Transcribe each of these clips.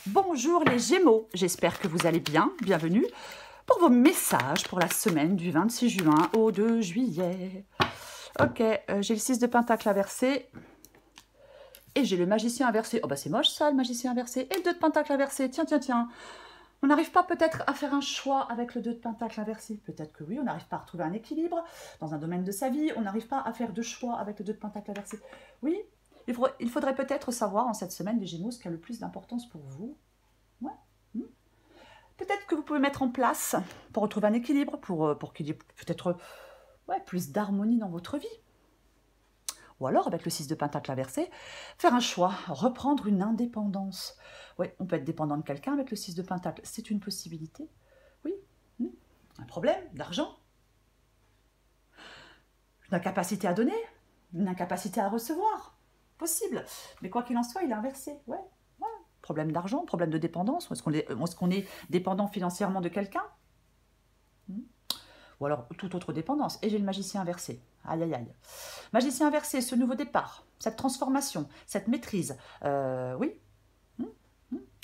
Bonjour les Gémeaux, j'espère que vous allez bien, bienvenue pour vos messages pour la semaine du 26 juin au 2 juillet. Ok, j'ai le 6 de Pentacle inversé et j'ai le Magicien inversé. Oh bah c'est moche ça, le Magicien inversé, et le 2 de Pentacle inversé, tiens. On n'arrive pas peut-être à faire un choix avec le 2 de Pentacle inversé. Peut-être que oui, on n'arrive pas à retrouver un équilibre dans un domaine de sa vie, on n'arrive pas à faire de choix avec le 2 de Pentacle inversé. Oui, il faudrait peut-être savoir en cette semaine, les Gémeaux, ce qui a le plus d'importance pour vous. Ouais. Peut-être que vous pouvez mettre en place pour retrouver un équilibre, pour qu'il y ait peut-être plus d'harmonie dans votre vie. Ou alors, avec le 6 de Pentacle inversé, faire un choix, reprendre une indépendance. Oui, on peut être dépendant de quelqu'un avec le 6 de Pentacle, c'est une possibilité. Oui, un problème d'argent, une incapacité à donner, une incapacité à recevoir, possible. Mais quoi qu'il en soit, il est inversé, ouais. Problème d'argent, problème de dépendance, est-ce qu'on est dépendant financièrement de quelqu'un? Ou alors toute autre dépendance. Et j'ai le Magicien inversé. Aïe, aïe, aïe. Magicien inversé, ce nouveau départ, cette transformation, cette maîtrise. Oui.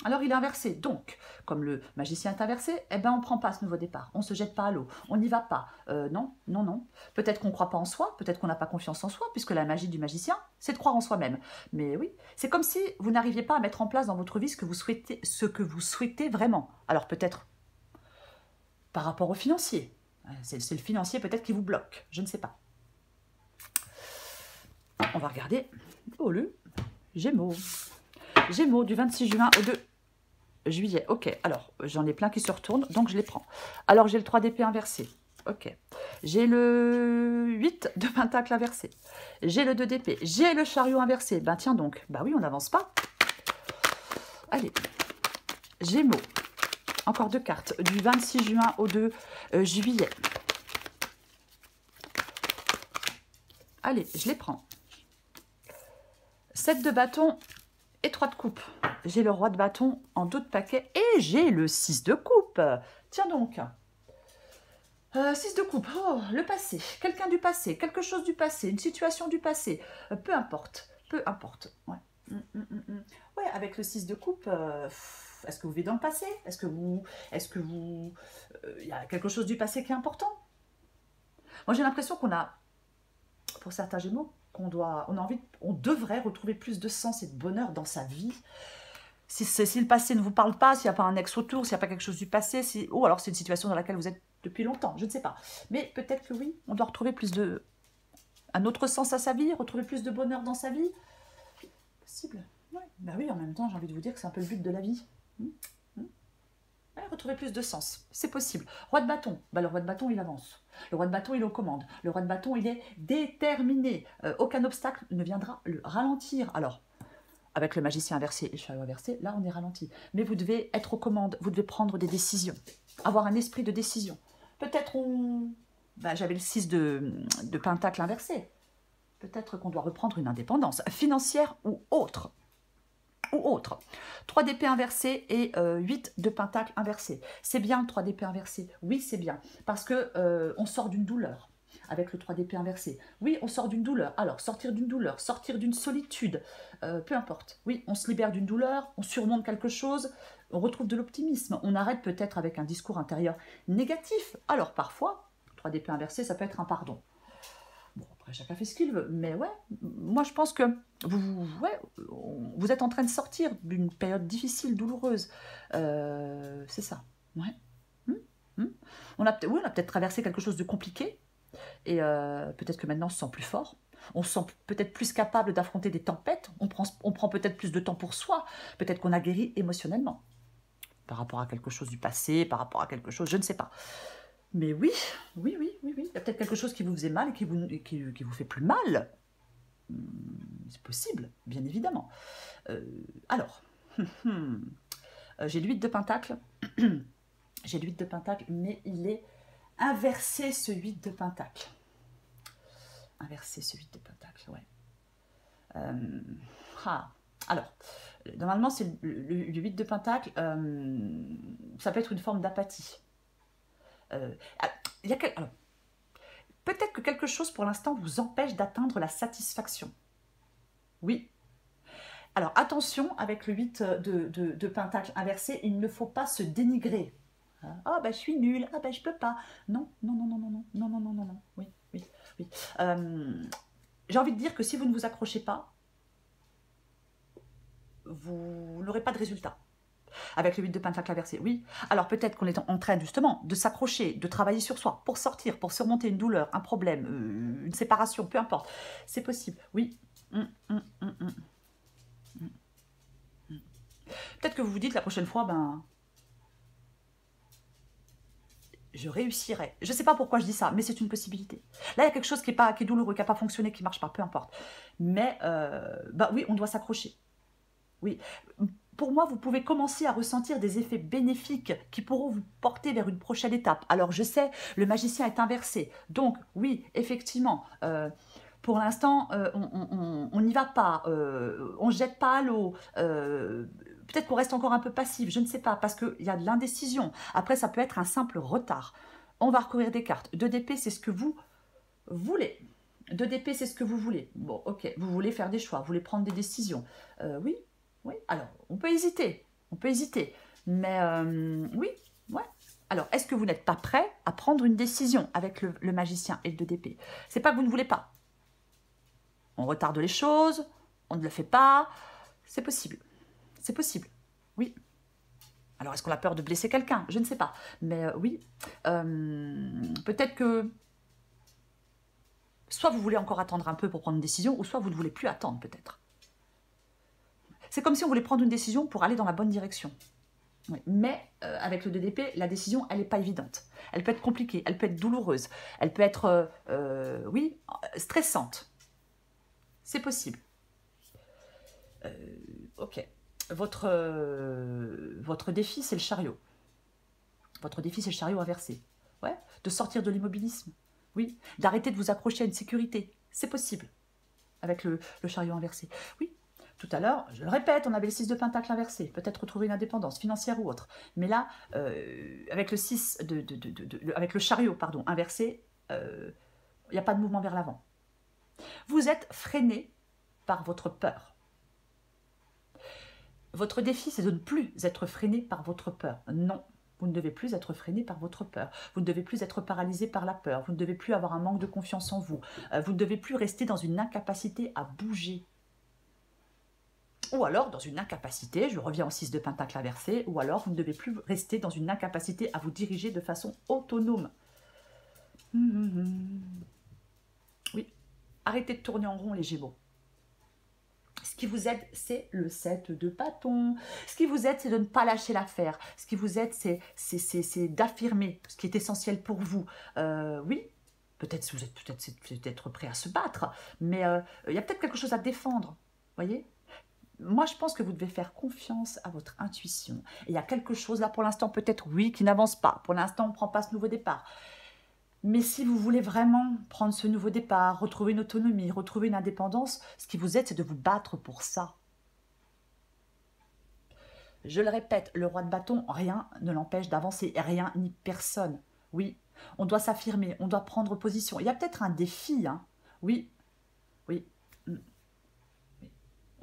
Alors il est inversé. Donc, comme le Magicien est inversé, eh ben on ne prend pas ce nouveau départ. On ne se jette pas à l'eau. On n'y va pas. Non. Peut-être qu'on ne croit pas en soi. Peut-être qu'on n'a pas confiance en soi, puisque la magie du Magicien, c'est de croire en soi-même. Mais oui, c'est comme si vous n'arriviez pas à mettre en place dans votre vie ce que vous souhaitez vraiment. Alors peut-être par rapport au financier. C'est le financier peut-être qui vous bloque. Je ne sais pas. On va regarder. Oh, le Gémeaux. Gémeaux du 26 juin au 2 juillet. Ok, alors j'en ai plein qui se retournent, donc je les prends. Alors j'ai le 3 d'épée inversé. Ok. J'ai le 8 de pentacle inversé. J'ai le 2 d'épée. J'ai le chariot inversé. Ben tiens donc. Bah oui, on n'avance pas. Allez. Gémeaux. Encore deux cartes. Du 26 juin au 2 juillet. Allez, je les prends. 7 de bâton et 3 de coupe. J'ai le roi de bâton en 2 de paquet et j'ai le 6 de coupe. Tiens donc. 6 de coupe, oh, le passé, quelqu'un du passé, quelque chose du passé, une situation du passé, peu importe, Ouais. Ouais, avec le 6 de coupe, est-ce que vous vivez dans le passé? Est-ce que il y a quelque chose du passé qui est important? Moi j'ai l'impression qu'on a, pour certains Gémeaux, on devrait retrouver plus de sens et de bonheur dans sa vie. Si le passé ne vous parle pas, s'il n'y a pas un ex autour, s'il n'y a pas quelque chose du passé, ou alors c'est une situation dans laquelle vous êtes depuis longtemps, je ne sais pas. Mais peut-être que oui, on doit retrouver un autre sens à sa vie, retrouver plus de bonheur dans sa vie. Possible. Ouais. Ben oui, en même temps, j'ai envie de vous dire que c'est un peu le but de la vie. Ouais, retrouver plus de sens, c'est possible. Roi de bâton, le roi de bâton il avance. Le roi de bâton il est aux commandes. Le roi de bâton il est déterminé. Aucun obstacle ne viendra le ralentir. Alors, avec le magicien inversé et le chariot inversé, là on est ralenti. Mais vous devez être aux commandes, vous devez prendre des décisions, avoir un esprit de décision. Peut-être j'avais le 6 de pentacle inversé. Peut-être qu'on doit reprendre une indépendance financière ou autre. 3 d'épée inversé et 8 de pentacle inversé. C'est bien le 3 d'épée inversé. Oui, c'est bien. Parce que on sort d'une douleur avec le 3 d'épée inversé. Oui, on sort d'une douleur. Alors, sortir d'une douleur, sortir d'une solitude, peu importe. Oui, on se libère d'une douleur, on surmonte quelque chose, on retrouve de l'optimisme. On arrête peut-être avec un discours intérieur négatif. Alors, parfois, 3 d'épée inversé, ça peut être un pardon. Bon, après, chacun fait ce qu'il veut. Mais ouais, moi, je pense que vous êtes en train de sortir d'une période difficile, douloureuse. C'est ça. Ouais. On a peut-être traversé quelque chose de compliqué. Et peut-être que maintenant, on se sent plus fort. On se sent peut-être plus capable d'affronter des tempêtes. On prend peut-être plus de temps pour soi. Peut-être qu'on a guéri émotionnellement. Par rapport à quelque chose du passé, par rapport à quelque chose, je ne sais pas. Mais oui. Il y a peut-être quelque chose qui vous faisait mal et qui vous fait plus mal. C'est possible, bien évidemment. Alors, j'ai le 8 de pentacle. J'ai le 8 de pentacle, mais il est inversé, ce 8 de pentacle. Inversé, ce 8 de pentacle, ouais. Alors, normalement, c'est le 8 de pentacle, ça peut être une forme d'apathie. Peut-être que quelque chose, pour l'instant, vous empêche d'atteindre la satisfaction. Oui. Alors, attention, avec le 8 de Pentacle inversé, il ne faut pas se dénigrer. Ah, bah, je suis nulle. Ah, bah, je peux pas. Non, non, non, non, non, non, non, non, non, non, non. Oui, oui, oui. J'ai envie de dire que si vous ne vous accrochez pas, vous n'aurez pas de résultat. Avec le 8 de Pentacle inversé, oui. Alors peut-être qu'on est en train justement de s'accrocher, de travailler sur soi, pour sortir, pour surmonter une douleur, un problème, une séparation, peu importe. C'est possible, oui. Peut-être que vous vous dites la prochaine fois, ben, je réussirai. Je ne sais pas pourquoi je dis ça, mais c'est une possibilité. Là, il y a quelque chose qui est douloureux, qui n'a pas fonctionné, qui ne marche pas, peu importe. Mais, bah oui, on doit s'accrocher. Oui. Pour moi, vous pouvez commencer à ressentir des effets bénéfiques qui pourront vous porter vers une prochaine étape. Alors, je sais, le magicien est inversé. Donc, oui, effectivement, pour l'instant, on n'y va pas, on ne jette pas à l'eau. Peut-être qu'on reste encore un peu passif, je ne sais pas, parce qu'il y a de l'indécision. Après, ça peut être un simple retard. On va recourir des cartes. 2 d'épée, c'est ce que vous voulez. 2 d'épée, c'est ce que vous voulez. Bon, ok, vous voulez faire des choix, vous voulez prendre des décisions. Oui, oui, alors, on peut hésiter, mais oui, ouais. Alors, est-ce que vous n'êtes pas prêt à prendre une décision avec le magicien et le 2 d'épée? C'est pas que vous ne voulez pas. On retarde les choses, on ne le fait pas, c'est possible. C'est possible, oui. Alors, est-ce qu'on a peur de blesser quelqu'un? Je ne sais pas, mais oui. Peut-être que soit vous voulez encore attendre un peu pour prendre une décision, ou soit vous ne voulez plus attendre, peut-être. C'est comme si on voulait prendre une décision pour aller dans la bonne direction. Oui. Mais avec le 2 d'épée, la décision, elle n'est pas évidente. Elle peut être compliquée, elle peut être douloureuse, elle peut être, oui, stressante. C'est possible. Ok. Votre défi, c'est le chariot. Votre défi, c'est le chariot inversé. Ouais. De sortir de l'immobilisme. Oui. D'arrêter de vous accrocher à une sécurité. C'est possible. Avec le chariot inversé. Oui. Tout à l'heure, je le répète, on avait le 6 de Pentacle inversé, peut-être retrouver une indépendance financière ou autre. Mais là, avec le 6 avec le chariot pardon, inversé, il n'y a pas de mouvement vers l'avant. Vous êtes freiné par votre peur. Votre défi, c'est de ne plus être freiné par votre peur. Non, vous ne devez plus être freiné par votre peur. Vous ne devez plus être paralysé par la peur. Vous ne devez plus avoir un manque de confiance en vous. Vous ne devez plus rester dans une incapacité à bouger. Ou alors dans une incapacité, je reviens au 6 de Pentacle inversé, ou alors vous ne devez plus rester dans une incapacité à vous diriger de façon autonome. Oui, arrêtez de tourner en rond les Gémeaux. Ce qui vous aide, c'est le 7 de bâton. Ce qui vous aide, c'est de ne pas lâcher l'affaire. Ce qui vous aide, c'est d'affirmer ce qui est essentiel pour vous. Oui, peut-être vous êtes peut-être prêt à se battre, mais il y a peut-être quelque chose à défendre. Voyez ? Moi, je pense que vous devez faire confiance à votre intuition. Et il y a quelque chose là, pour l'instant, peut-être, oui, qui n'avance pas. Pour l'instant, on ne prend pas ce nouveau départ. Mais si vous voulez vraiment prendre ce nouveau départ, retrouver une autonomie, retrouver une indépendance, ce qui vous aide, c'est de vous battre pour ça. Je le répète, le roi de bâton, rien ne l'empêche d'avancer. Rien ni personne. Oui, on doit s'affirmer, on doit prendre position. Il y a peut-être un défi, hein. Oui, oui.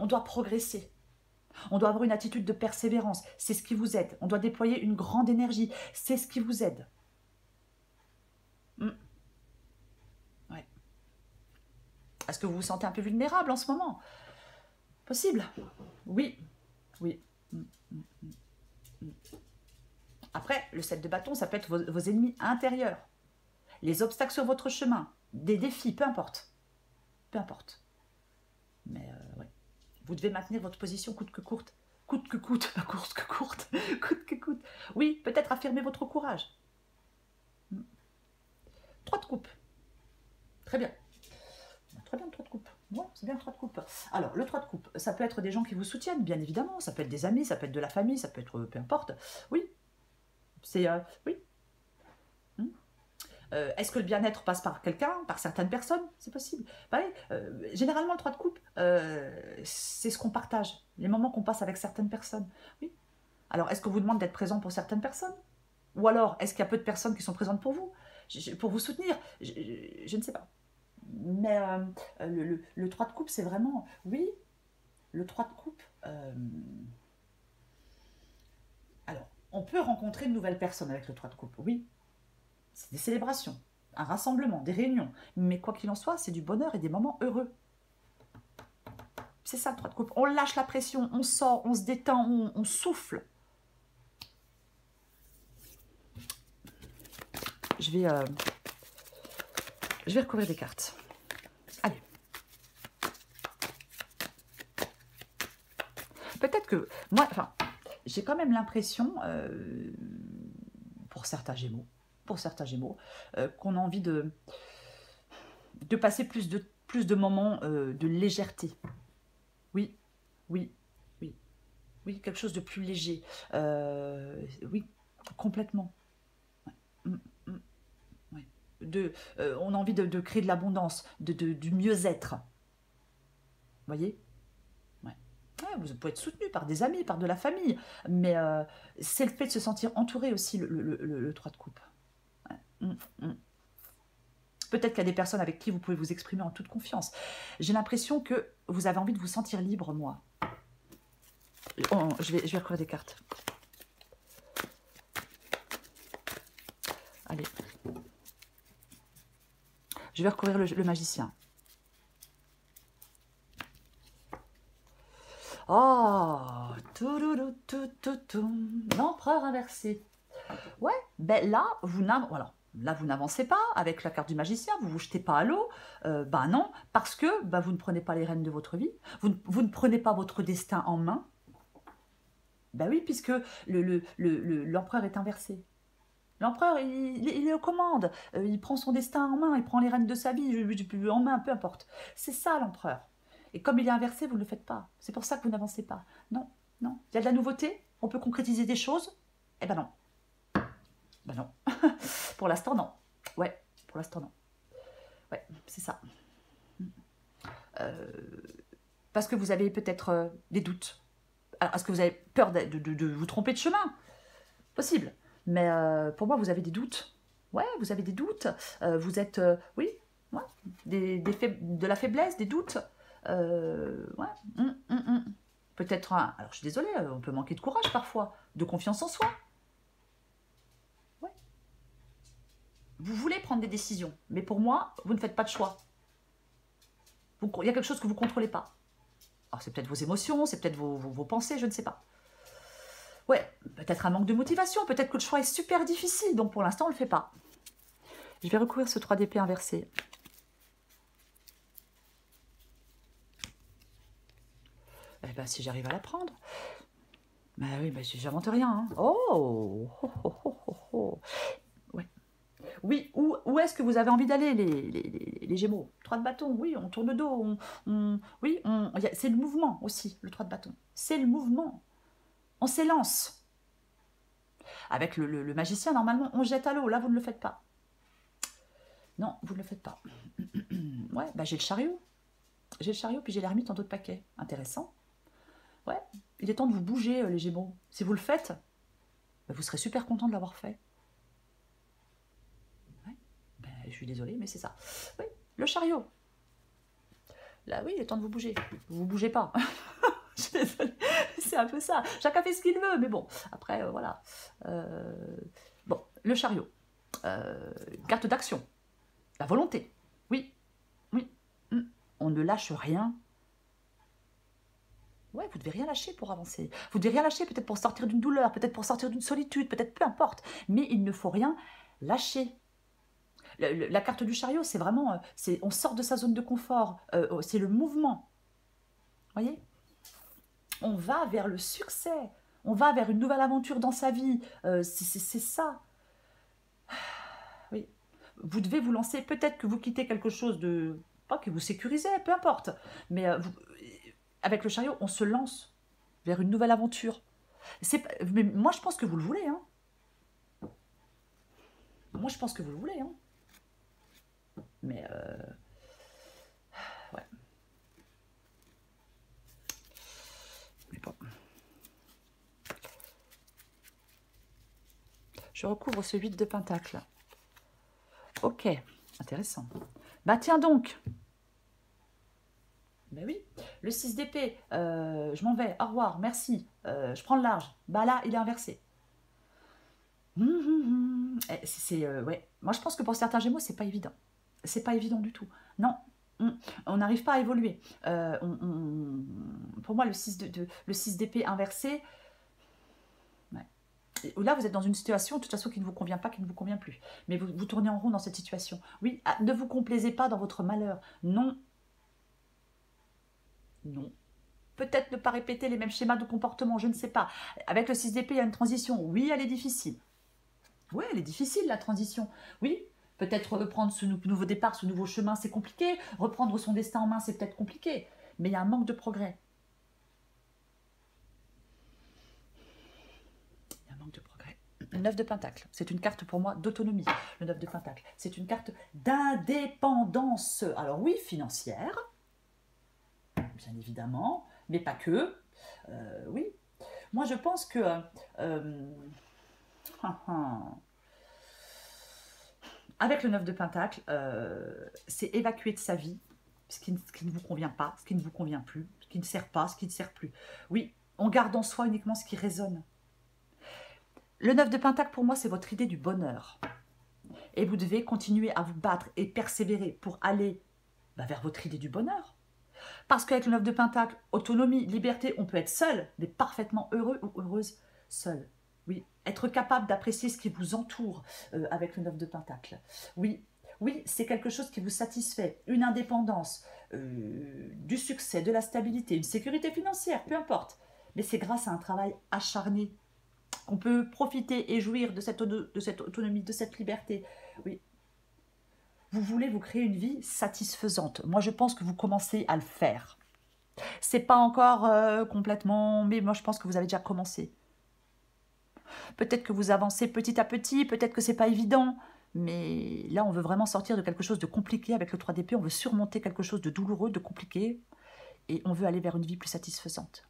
On doit progresser. On doit avoir une attitude de persévérance. C'est ce qui vous aide. On doit déployer une grande énergie. C'est ce qui vous aide. Ouais. Est-ce que vous vous sentez un peu vulnérable en ce moment? Possible. Oui. Oui. Après, le 7 de bâton, ça peut être vos ennemis intérieurs. Les obstacles sur votre chemin. Des défis, peu importe. Peu importe. Mais ouais. Vous devez maintenir votre position coûte que coûte. Coûte que coûte, pas courte que courte. Coûte que coûte. Oui, peut-être affirmer votre courage. 3 de coupe. Très bien. Très bien, le 3 de coupe. Ouais, c'est bien le 3 de coupe. Alors, le 3 de coupe, ça peut être des gens qui vous soutiennent, bien évidemment. Ça peut être des amis, ça peut être de la famille, ça peut être peu importe. Oui. C'est... oui. Est-ce que le bien-être passe par quelqu'un, par certaines personnes? C'est possible. Pareil, généralement, le 3 de coupe, c'est ce qu'on partage, les moments qu'on passe avec certaines personnes. Oui. Alors, est-ce qu'on vous demande d'être présent pour certaines personnes? Ou alors, est-ce qu'il y a peu de personnes qui sont présentes pour vous? Pour vous soutenir? Je ne sais pas. Mais le 3 de coupe, c'est vraiment... Oui, le 3 de coupe, Euh, alors, on peut rencontrer de nouvelles personnes avec le 3 de coupe, oui. C'est des célébrations, un rassemblement, des réunions. Mais quoi qu'il en soit, c'est du bonheur et des moments heureux. C'est ça le 3 de coupe. On lâche la pression, on sort, on se détend, on souffle. Je vais recouvrir des cartes. Allez. Peut-être que moi, enfin, j'ai quand même l'impression, pour certains Gémeaux, qu'on a envie de passer plus de moments de légèreté. Oui, oui, oui, oui, quelque chose de plus léger. Oui, complètement. Mm, mm, ouais. On a envie de créer de l'abondance, du mieux-être. Vous voyez? Ouais. Ouais, vous pouvez être soutenu par des amis, par de la famille, mais c'est le fait de se sentir entouré aussi, le 3 de coupe. Ouais. Peut-être qu'il y a des personnes avec qui vous pouvez vous exprimer en toute confiance. J'ai l'impression que vous avez envie de vous sentir libre, moi. Je vais recouvrir des cartes. Allez. Je vais recouvrir le magicien. Oh, l'empereur inversé. Ouais, ben là, vous n'avancez pas avec la carte du magicien, vous vous jetez pas à l'eau. Ben non, parce que vous ne prenez pas les rênes de votre vie, vous ne prenez pas votre destin en main. Ben oui, puisque l'empereur est inversé. L'empereur, il est aux commandes, il prend son destin en main, il prend les rênes de sa vie en main, peu importe. C'est ça l'empereur. Et comme il est inversé, vous ne le faites pas. C'est pour ça que vous n'avancez pas. Non, non. Il y a de la nouveauté, on peut concrétiser des choses. Eh ben non. Ben non. Pour l'instant, non. Ouais, pour l'instant, non. Ouais, c'est ça. Parce que vous avez peut-être des doutes. Alors, est-ce que vous avez peur de vous tromper de chemin? Possible. Mais pour moi, vous avez des doutes. Ouais, vous avez des doutes. Vous êtes, oui, ouais, de la faiblesse, des doutes. Ouais. Peut-être, alors je suis désolée, on peut manquer de courage parfois, de confiance en soi. Ouais. Vous voulez prendre des décisions, mais pour moi, vous ne faites pas de choix. Il y a quelque chose que vous ne contrôlez pas. Alors c'est peut-être vos émotions, c'est peut-être vos pensées, je ne sais pas. Ouais, peut-être un manque de motivation, peut-être que le choix est super difficile, donc pour l'instant on ne le fait pas. Je vais recouvrir ce 3 d'épée inversé. Eh ben, si j'arrive à la prendre. Ben oui, ben, j'invente rien. Hein. Oh, oh, oh, oh, oh, oh. Ouais. Oui, où est-ce que vous avez envie d'aller, les Gémeaux? 3 de bâton, oui, on tourne le dos. Oui, c'est le mouvement aussi, le 3 de bâton. C'est le mouvement. On s'élance. Avec le magicien, normalement, on jette à l'eau. Là, vous ne le faites pas. Non, vous ne le faites pas. Ouais, bah j'ai le chariot. J'ai le chariot, puis j'ai l'ermite en dos de paquet. Intéressant. Ouais, il est temps de vous bouger, les Gémeaux. Si vous le faites, bah, vous serez super content de l'avoir fait. Ouais, bah, je suis désolée, mais c'est ça. Oui, le chariot. Là, oui, il est temps de vous bouger. Vous ne bougez pas. Je suis désolée. C'est un peu ça. Chacun fait ce qu'il veut, mais bon. Après, voilà. Bon, le chariot. Carte d'action. La volonté. Oui, oui. On ne lâche rien. Ouais, vous devez rien lâcher pour avancer. Vous devez rien lâcher peut-être pour sortir d'une douleur, peut-être pour sortir d'une solitude, peut-être peu importe. Mais il ne faut rien lâcher. La carte du chariot, c'est vraiment, on sort de sa zone de confort. C'est le mouvement. Voyez? On va vers le succès. On va vers une nouvelle aventure dans sa vie. C'est ça. Oui. Vous devez vous lancer. Peut-être que vous quittez quelque chose de... Pas que vous sécurisez, peu importe. Mais avec le chariot, on se lance vers une nouvelle aventure. Mais moi, je pense que vous le voulez. Hein. Moi, je pense que vous le voulez. Hein. Mais... ouais. Mais bon. Je recouvre ce 8 de pentacle. Ok, intéressant. Bah tiens donc. Ben oui, Le 6 d'épée, je m'en vais, au revoir, merci, je prends le large. Bah là, il est inversé. Ouais. Moi, je pense que pour certains Gémeaux, c'est pas évident. C'est pas évident du tout. Non, on n'arrive pas à évoluer. Pour moi, le 6 d'épée inversé, ouais. Là, vous êtes dans une situation, de toute façon, qui ne vous convient pas, qui ne vous convient plus. Mais vous tournez en rond dans cette situation. Oui, ne vous complaisez pas dans votre malheur. Non. Non. Peut-être ne pas répéter les mêmes schémas de comportement, je ne sais pas. Avec le 6 d'épée, il y a une transition. Oui, elle est difficile. Oui, elle est difficile, la transition. Oui, peut-être reprendre ce nouveau départ, ce nouveau chemin, c'est compliqué. Reprendre son destin en main, c'est peut-être compliqué. Mais il y a un manque de progrès. Il y a un manque de progrès. Le 9 de Pentacle, c'est une carte pour moi d'autonomie. Le 9 de Pentacle, c'est une carte d'indépendance. Alors oui, financière, bien évidemment, mais pas que. Oui, moi je pense que... avec le 9 de Pentacle, c'est évacuer de sa vie ce qui ne vous convient pas, ce qui ne vous convient plus, ce qui ne sert pas, ce qui ne sert plus. Oui, on garde en soi uniquement ce qui résonne. Le 9 de Pentacle, pour moi, c'est votre idée du bonheur. Et vous devez continuer à vous battre et persévérer pour aller vers votre idée du bonheur. Parce qu'avec le 9 de Pentacle, autonomie, liberté, on peut être seul, mais parfaitement heureux ou heureuse seul. Oui, être capable d'apprécier ce qui vous entoure avec le 9 de Pentacle. Oui, oui, c'est quelque chose qui vous satisfait. Une indépendance, du succès, de la stabilité, une sécurité financière, peu importe. Mais c'est grâce à un travail acharné qu'on peut profiter et jouir de cette autonomie, de cette liberté. Oui. Vous voulez vous créer une vie satisfaisante. Moi, je pense que vous commencez à le faire. C'est pas encore complètement, mais moi, je pense que vous avez déjà commencé. Peut-être que vous avancez petit à petit, peut-être que c'est pas évident, mais là, on veut vraiment sortir de quelque chose de compliqué avec le 3 d'épée. On veut surmonter quelque chose de douloureux, de compliqué, et on veut aller vers une vie plus satisfaisante.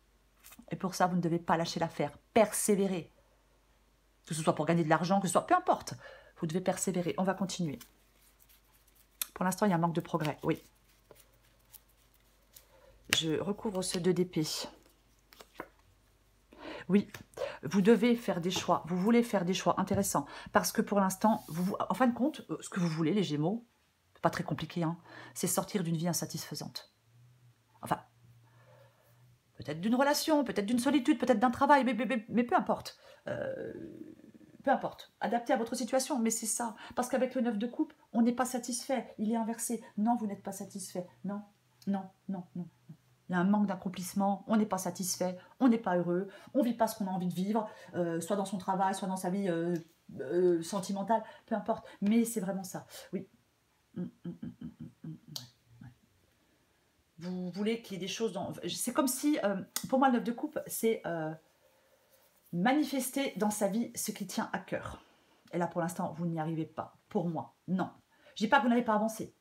Et pour ça, vous ne devez pas lâcher l'affaire. Persévérer. Que ce soit pour gagner de l'argent, que ce soit... Peu importe. Vous devez persévérer. On va continuer. Pour l'instant, il y a un manque de progrès. Oui. Je recouvre ce 2 d'épée. Oui, vous devez faire des choix. Vous voulez faire des choix intéressants. Parce que pour l'instant, en fin de compte, ce que vous voulez, les Gémeaux, c'est pas très compliqué, hein, c'est sortir d'une vie insatisfaisante. Enfin, peut-être d'une relation, peut-être d'une solitude, peut-être d'un travail, mais peu importe. Peu importe, adapté à votre situation, mais c'est ça. Parce qu'avec le 9 de coupe, on n'est pas satisfait, il est inversé. Non, vous n'êtes pas satisfait. Non, non, non, non. Il y a un manque d'accomplissement, on n'est pas satisfait, on n'est pas heureux, on ne vit pas ce qu'on a envie de vivre, soit dans son travail, soit dans sa vie sentimentale, peu importe. Mais c'est vraiment ça, oui. Vous voulez qu'il y ait des choses dans... C'est comme si, pour moi, le 9 de coupe, c'est manifester dans sa vie ce qui tient à cœur. Et là, pour l'instant, vous n'y arrivez pas. Pour moi, non. Je ne dis pas que vous n'avez pas avancé,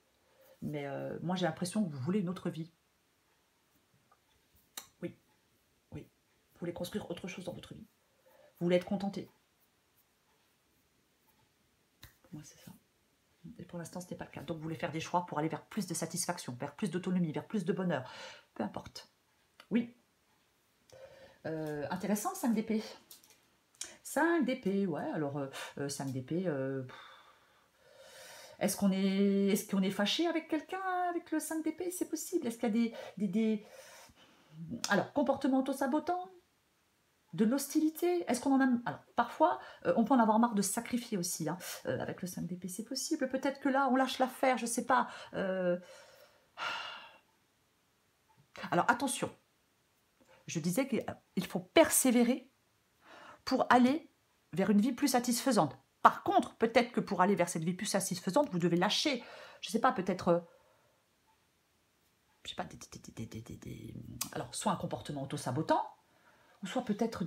mais moi, j'ai l'impression que vous voulez une autre vie. Vous voulez construire autre chose dans votre vie. Vous voulez être contenté. Pour moi, c'est ça. Et pour l'instant, ce n'est pas le cas. Donc, vous voulez faire des choix pour aller vers plus de satisfaction, vers plus d'autonomie, vers plus de bonheur. Peu importe. Oui. Intéressant, 5 d'épée. 5 d'épée, ouais. Alors, 5 d'épée... Est-ce qu'on est fâché avec quelqu'un avec le 5 d'épée? C'est possible. Est-ce qu'il y a des... Alors, comportement auto-sabotant, de l'hostilité, est-ce qu'on en a... Alors, parfois, on peut en avoir marre de sacrifier aussi, hein. Avec le 5 d'épée, c'est possible. Peut-être que là, on lâche l'affaire, je ne sais pas. Alors, attention. Je disais qu'il faut persévérer pour aller vers une vie plus satisfaisante. Par contre, peut-être que pour aller vers cette vie plus satisfaisante, vous devez lâcher, je ne sais pas, peut-être... je sais pas, alors, soit un comportement auto-sabotant, ou soit peut-être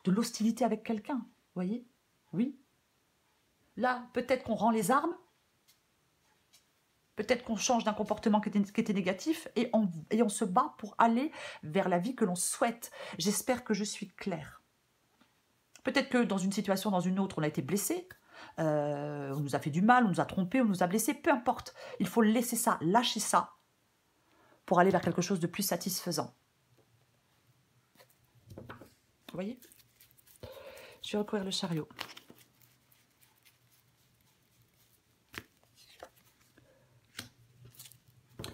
de l'hostilité avec quelqu'un, vous voyez? Oui. Là, peut-être qu'on rend les armes, peut-être qu'on change d'un comportement qui était négatif, et on se bat pour aller vers la vie que l'on souhaite. J'espère que je suis claire. Peut-être que dans une situation, dans une autre, on a été blessé, on nous a fait du mal, on nous a trompé, on nous a blessé, peu importe. Il faut laisser ça, lâcher ça, pour aller vers quelque chose de plus satisfaisant. Vous voyez? Je vais recourir le chariot.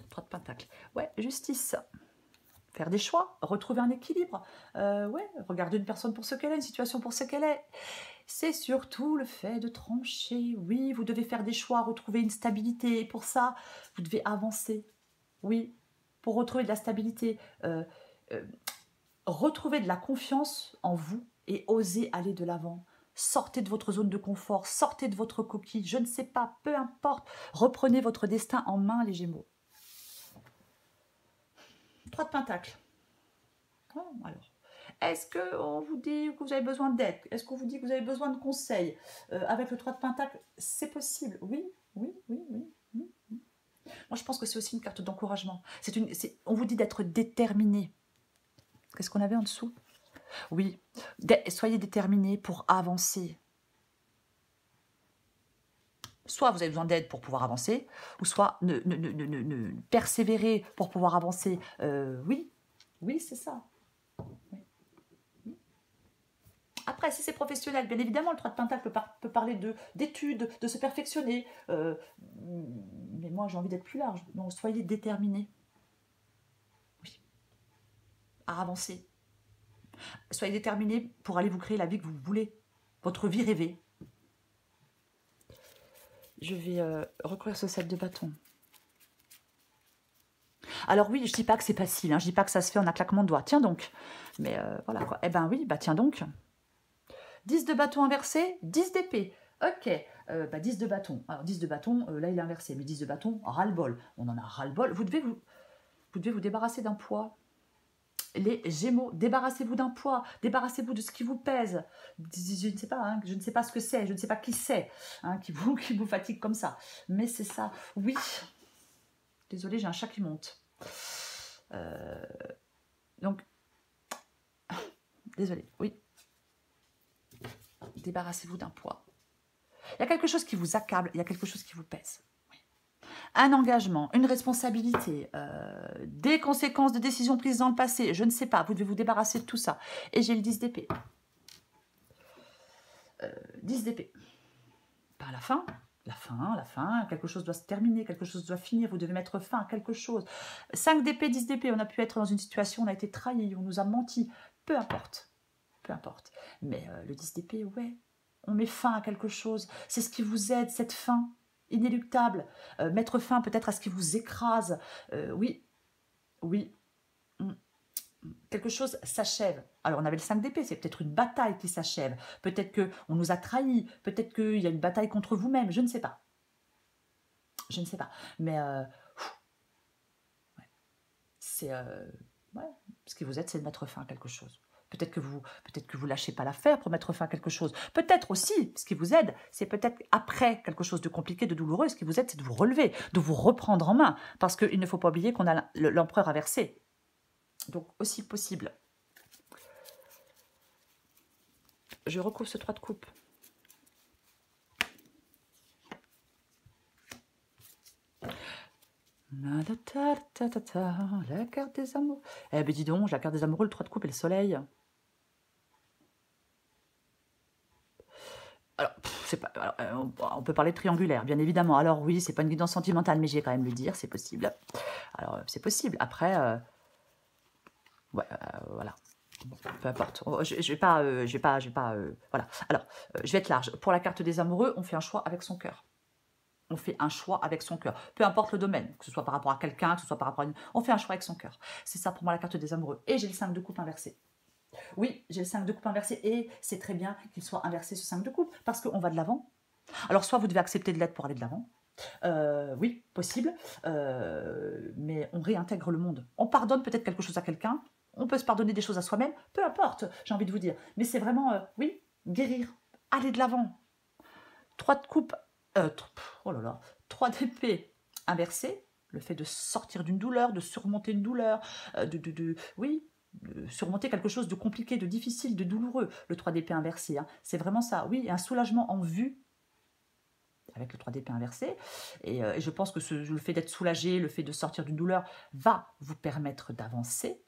Trois de pentacle. Ouais, justice. Faire des choix, retrouver un équilibre. Ouais, regarder une personne pour ce qu'elle est, une situation pour ce qu'elle est. C'est surtout le fait de trancher. Oui, vous devez faire des choix, retrouver une stabilité. Et pour ça, vous devez avancer. Oui, pour retrouver de la stabilité. Retrouver de la confiance en vous et oser aller de l'avant. Sortez de votre zone de confort, sortez de votre coquille, je ne sais pas, peu importe. Reprenez votre destin en main, les Gémeaux. 3 de Pentacle. Oh, alors, est-ce qu'on vous dit que vous avez besoin d'aide? Est-ce qu'on vous dit que vous avez besoin de conseils? Avec le 3 de Pentacle, c'est possible. Oui, oui, oui, oui, oui. Moi, je pense que c'est aussi une carte d'encouragement. On vous dit d'être déterminé. Qu'est-ce qu'on avait en dessous? Oui, soyez déterminé pour avancer. Soit vous avez besoin d'aide pour pouvoir avancer, ou soit persévérer pour pouvoir avancer. Oui, oui, c'est ça. Oui. Oui. Après, si c'est professionnel, bien évidemment, le 3 de Pentacle peut parler d'études, de se perfectionner. Mais moi, j'ai envie d'être plus large. Donc, soyez déterminés. Oui. À avancer. Soyez déterminés pour aller vous créer la vie que vous voulez. Votre vie rêvée. Je vais recouvrir ce 7 de bâton. Alors oui, je ne dis pas que c'est facile, hein, je ne dis pas que ça se fait en un claquement de doigts. Tiens donc. Mais voilà quoi. Eh ben oui, bah tiens donc. 10 de bâton inversé, 10 d'épée. Ok, 10 de bâton. Alors 10 de bâton, là il est inversé, mais 10 de bâton, ras-le-bol. On en a ras-le-bol. Vous devez vous débarrasser d'un poids. Les Gémeaux, débarrassez-vous d'un poids, débarrassez-vous de ce qui vous pèse. Je ne sais pas, hein, je ne sais pas ce que c'est, je ne sais pas qui c'est, hein, qui vous fatigue comme ça. Mais c'est ça, oui. Désolée, j'ai un chat qui monte. Donc, désolée, oui. Débarrassez-vous d'un poids. Il y a quelque chose qui vous accable, il y a quelque chose qui vous pèse. Oui. Un engagement, une responsabilité, des conséquences de décisions prises dans le passé, je ne sais pas, vous devez vous débarrasser de tout ça. Et j'ai le 10 d'épée. 10 d'épée. Par la fin, quelque chose doit se terminer, quelque chose doit finir, vous devez mettre fin à quelque chose. 5 d'épée, 10 d'épée, on a pu être dans une situation, on a été trahi, on nous a menti, peu importe. Peu importe. Mais le 10 d'épée, ouais, on met fin à quelque chose. C'est ce qui vous aide, cette fin inéluctable. Mettre fin peut-être à ce qui vous écrase. Oui, oui. Quelque chose s'achève. Alors, on avait le 5 d'épée, c'est peut-être une bataille qui s'achève. Peut-être qu'on nous a trahis. Peut-être qu'il y a une bataille contre vous-même. Je ne sais pas. Je ne sais pas. Mais ouais. C'est... ouais. Ce qui vous aide, c'est de mettre fin à quelque chose. Peut-être que vous lâchez pas l'affaire pour mettre fin à quelque chose. Peut-être aussi, ce qui vous aide, c'est peut-être après quelque chose de compliqué, de douloureux, ce qui vous aide, c'est de vous relever, de vous reprendre en main. Parce qu'il ne faut pas oublier qu'on a l'empereur inversé. Donc, aussi possible. Je recouvre ce 3 de coupe. La carte des amoureux. Eh ben dis donc, la carte des amoureux, le 3 de coupe et le soleil. Alors, on peut parler de triangulaire, bien évidemment. Alors oui, c'est pas une guidance sentimentale, mais j'ai quand même le dire, c'est possible. Alors, c'est possible. Après, ouais, voilà. Bon, peu importe. Je vais pas, voilà. Alors, je vais être large. Pour la carte des amoureux, on fait un choix avec son cœur. On fait un choix avec son cœur. Peu importe le domaine, que ce soit par rapport à quelqu'un, que ce soit par rapport à une... On fait un choix avec son cœur. C'est ça pour moi la carte des amoureux. Et j'ai le 5 de coupe inversé. Oui, j'ai le 5 de coupe inversé et c'est très bien qu'il soit inversé ce 5 de coupe parce qu'on va de l'avant. Alors, soit vous devez accepter de l'aide pour aller de l'avant. Oui, possible. Mais on réintègre le monde. On pardonne peut-être quelque chose à quelqu'un. On peut se pardonner des choses à soi-même. Peu importe, j'ai envie de vous dire. Mais c'est vraiment, oui, guérir. Aller de l'avant. 3 de coupe. Oh là là. 3 d'épée inversé. Le fait de sortir d'une douleur, de surmonter une douleur. Oui, surmonter quelque chose de compliqué, de difficile, de douloureux. Le 3 d'épée inversé. Hein. C'est vraiment ça. Oui, un soulagement en vue. avec le 3 d'épée inversé. Et je pense que le fait d'être soulagé, le fait de sortir d'une douleur va vous permettre d'avancer.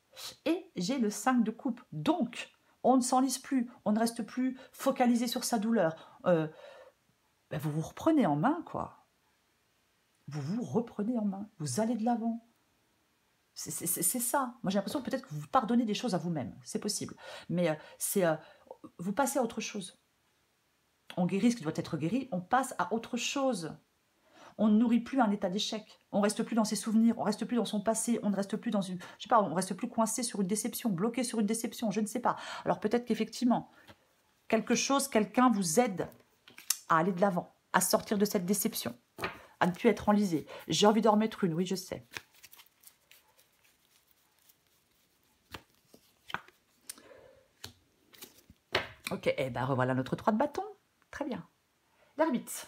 Et j'ai le 5 de coupe. Donc, on ne s'enlise plus, on ne reste plus focalisé sur sa douleur. Ben vous vous reprenez en main, quoi. Vous vous reprenez en main. Vous allez de l'avant. C'est ça. Moi, j'ai l'impression que peut-être que vous pardonnez des choses à vous-même. C'est possible. Mais vous passez à autre chose. On guérit ce qui doit être guéri. On passe à autre chose. On ne nourrit plus un état d'échec. On ne reste plus dans ses souvenirs. On ne reste plus dans son passé. On ne reste plus dans une... Je sais pas, on ne reste plus coincé sur une déception, bloqué sur une déception. Je ne sais pas. Alors peut-être qu'effectivement, quelque chose, quelqu'un vous aide à aller de l'avant, à sortir de cette déception, à ne plus être enlisé. J'ai envie d'en remettre une, oui, je sais. Ok, et ben revoilà notre 3 de bâton. Très bien. L'ermite.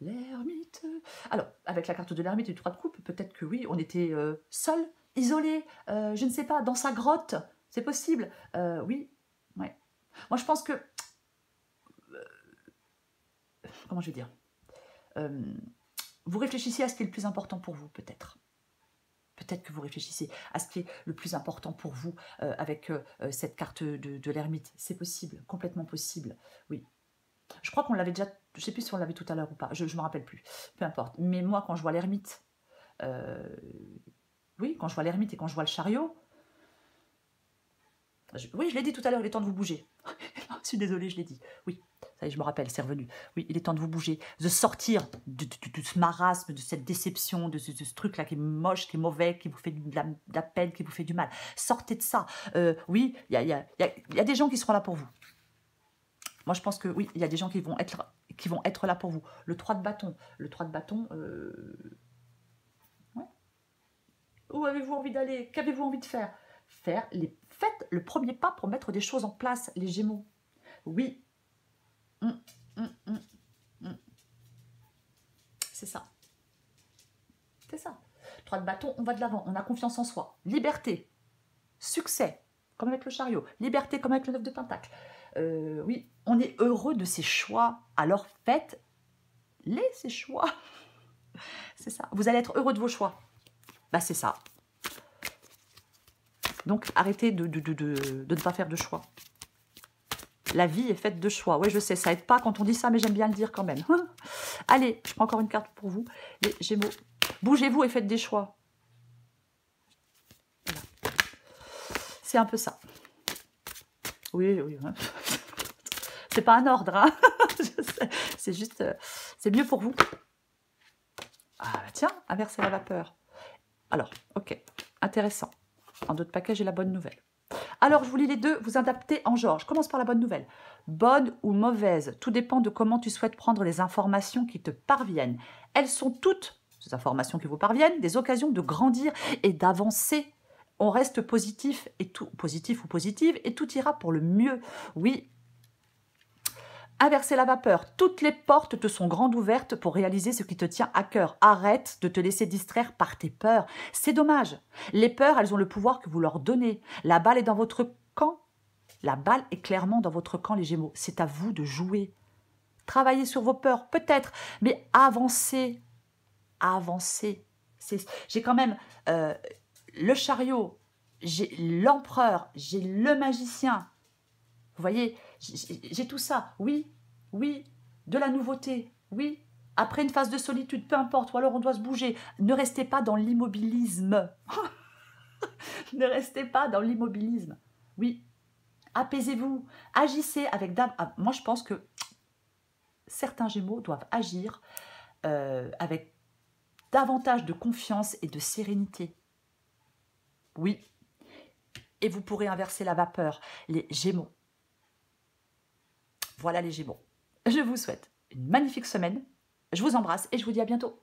L'ermite. Alors, avec la carte de l'ermite et du 3 de coupe, peut-être que oui, on était seul, isolé, je ne sais pas, dans sa grotte. C'est possible. Oui, ouais. Moi, je pense que... comment je vais dire, vous réfléchissez à ce qui est le plus important pour vous, peut-être. Peut-être que vous réfléchissez à ce qui est le plus important pour vous avec cette carte de l'ermite. C'est possible, complètement possible, oui. Je crois qu'on l'avait déjà, je ne sais plus si on l'avait tout à l'heure ou pas, je ne me rappelle plus, peu importe. Mais moi, quand je vois l'ermite, oui, quand je vois l'ermite et quand je vois le chariot, oui, je l'ai dit tout à l'heure, il est temps de vous bouger. Je suis désolée, je l'ai dit, oui. Ça y est, je me rappelle, c'est revenu. Oui, il est temps de vous bouger, de sortir de ce marasme, de cette déception, de ce truc-là qui est moche, qui est mauvais, qui vous fait de la peine, qui vous fait du mal. Sortez de ça. Oui, il y a des gens qui seront là pour vous. Moi, je pense que oui, il y a des gens qui vont être là pour vous. Le 3 de bâton. Le 3 de bâton, ouais. Où avez-vous envie d'aller? Qu'avez-vous envie de faire? Faites le premier pas pour mettre des choses en place, les Gémeaux. Oui. C'est ça. C'est ça. 3 de bâton, on va de l'avant, on a confiance en soi. Liberté, succès, comme avec le chariot. Liberté, comme avec le 9 de pentacle. Oui, on est heureux de ses choix. Alors faites-les, ces choix. C'est ça. Vous allez être heureux de vos choix. Bah, c'est ça. Donc, arrêtez de ne pas faire de choix. La vie est faite de choix. Oui, je sais, ça aide pas quand on dit ça, mais j'aime bien le dire quand même. Allez, je prends encore une carte pour vous. Les Gémeaux, bougez-vous et faites des choix. Voilà. C'est un peu ça. Oui, oui. C'est pas un ordre, hein. C'est juste, c'est mieux pour vous. Ah, tiens, inverser la vapeur. Alors, ok, intéressant. En d'autres paquets, j'ai la bonne nouvelle. Alors, je vous lis les deux, vous adaptez en genre. Je commence par la bonne nouvelle. Bonne ou mauvaise, tout dépend de comment tu souhaites prendre les informations qui te parviennent. Elles sont toutes, ces informations qui vous parviennent, des occasions de grandir et d'avancer. On reste positif ou positive, et tout ira pour le mieux. Oui. Inverser la vapeur. Toutes les portes te sont grandes ouvertes pour réaliser ce qui te tient à cœur. Arrête de te laisser distraire par tes peurs. C'est dommage. Les peurs, elles ont le pouvoir que vous leur donnez. La balle est dans votre camp. La balle est clairement dans votre camp, les Gémeaux. C'est à vous de jouer. Travaillez sur vos peurs, peut-être, mais avancez. Avancez. J'ai quand même le chariot, j'ai l'empereur, j'ai le magicien. Vous voyez, j'ai tout ça. Oui, oui, de la nouveauté. Oui, après une phase de solitude, peu importe, ou alors on doit se bouger. Ne restez pas dans l'immobilisme. Ne restez pas dans l'immobilisme. Oui, apaisez-vous. Agissez avec... Moi, je pense que certains Gémeaux doivent agir avec davantage de confiance et de sérénité. Oui. Et vous pourrez inverser la vapeur. Les Gémeaux. Voilà les Gémeaux. Je vous souhaite une magnifique semaine. Je vous embrasse et je vous dis à bientôt.